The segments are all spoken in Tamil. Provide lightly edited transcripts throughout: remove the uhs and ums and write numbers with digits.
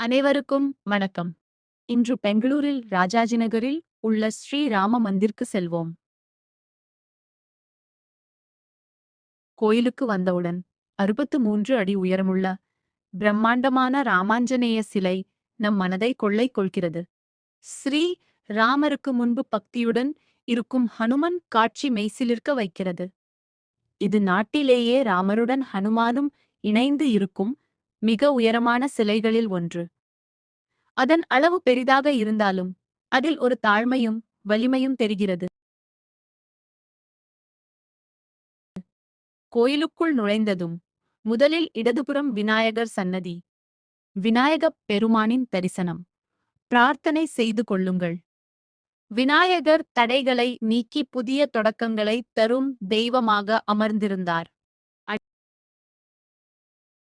அனைவருக்கும் வணக்கம். இன்று பெங்களூரில் ராஜாஜி நகரில் உள்ள ஸ்ரீ ராம மந்திருக்கு செல்வோம். கோயிலுக்கு வந்தவுடன் 63 அடி உயரமுள்ள பிரம்மாண்டமான ராமாஞ்சநேய சிலை நம் மனதை கொள்ளை கொள்கிறது. ஸ்ரீ ராமருக்கு முன்பு பக்தியுடன் இருக்கும் ஹனுமன் காட்சி மெய்சிலிர்க்க வைக்கிறது. இது நாட்டிலேயே ராமருடன் ஹனுமானும் இணைந்து இருக்கும் மிக உயரமான சிலைகளில் ஒன்று. அதன் அளவு பெரிதாக இருந்தாலும் அதில் ஒரு தாழ்மையும் வலிமையும் தெரிகிறது. கோயிலுக்குள் நுழைந்ததும் முதலில் இடதுபுறம் விநாயகர் சன்னதி. விநாயகப் பெருமானின் தரிசனம். பிரார்த்தனை செய்து கொள்ளுங்கள். விநாயகர் தடைகளை நீக்கி புதிய தொடக்கங்களை தரும் தெய்வமாக அமர்ந்திருந்தார்.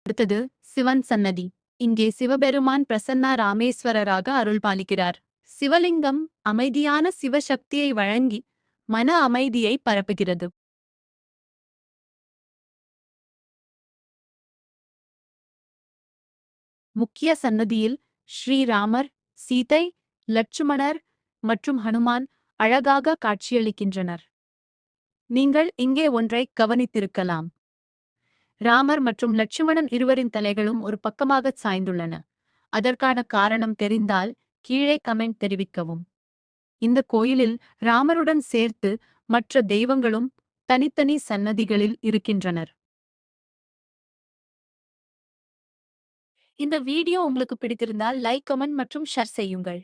அடுத்தது சிவன் சன்னதி. இங்கே சிவபெருமான் பிரசன்னா ராமேஸ்வரராக அருள்பாலிக்கிறார். சிவலிங்கம் அமைதியான சிவசக்தியை வழங்கி மன அமைதியை பரப்புகிறது. முக்கிய சன்னதியில் ஸ்ரீராமர், சீதை, லட்சுமணர் மற்றும் ஹனுமான் அழகாக காட்சியளிக்கின்றனர். நீங்கள் இங்கே ஒன்றை கவனித்திருக்கலாம். ராமர் மற்றும் லட்சுமணன் இருவரின் தலைகளும் ஒரு பக்கமாகச் சாய்ந்துள்ளன. அதற்கான காரணம் தெரிந்தால் கீழே கமெண்ட் தெரிவிக்கவும். இந்த கோயிலில் ராமருடன் சேர்த்து மற்ற தெய்வங்களும் தனித்தனி சன்னதிகளில் இருக்கின்றனர். இந்த வீடியோ உங்களுக்கு பிடித்திருந்தால் லைக், கமெண்ட் மற்றும் ஷேர் செய்யுங்கள்.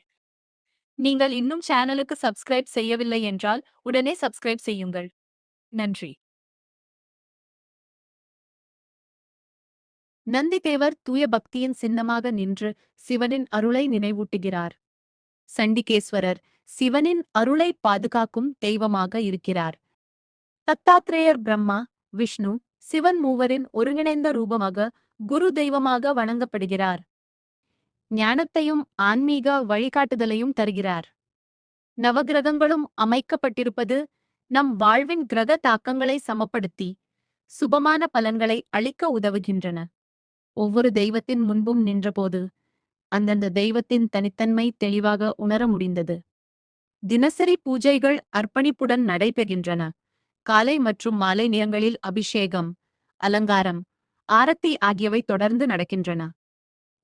நீங்கள் இன்னும் சேனலுக்கு சப்ஸ்கிரைப் செய்யவில்லை என்றால் உடனே சப்ஸ்கிரைப் செய்யுங்கள். நன்றி. நந்திதேவர் தூய பக்தியின் சின்னமாக நின்று சிவனின் அருளை நினைவூட்டுகிறார். சண்டிகேஸ்வரர் சிவனின் அருளை பாதுகாக்கும் தெய்வமாக இருக்கிறார். தத்தாத்ரேயர் பிரம்மா, விஷ்ணு, சிவன் மூவரின் ஒருங்கிணைந்த ரூபமாக குரு தெய்வமாக வணங்கப்படுகிறார். ஞானத்தையும் ஆன்மீக வழிகாட்டுதலையும் தருகிறார். நவகிரகங்களும் அமைக்கப்பட்டிருப்பது நம் வாழ்வின் கிரக தாக்கங்களை சமப்படுத்தி சுபமான பலன்களை அளிக்க உதவுகின்றன. ஒவ்வொரு தெய்வத்தின் முன்பும் நின்றபோது அந்தந்த தெய்வத்தின் தனித்தன்மை தெளிவாக உணர முடிந்தது. தினசரி பூஜைகள் அர்ப்பணிப்புடன் நடைபெறுகின்றன. காலை மற்றும் மாலை நேரங்களில் அபிஷேகம், அலங்காரம், ஆரத்தி ஆகியவை தொடர்ந்து நடக்கின்றன.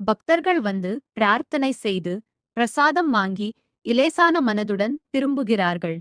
பக்தர்கள் வந்து பிரார்த்தனை செய்து பிரசாதம் வாங்கி இலேசான மனதுடன் திரும்புகிறார்கள்.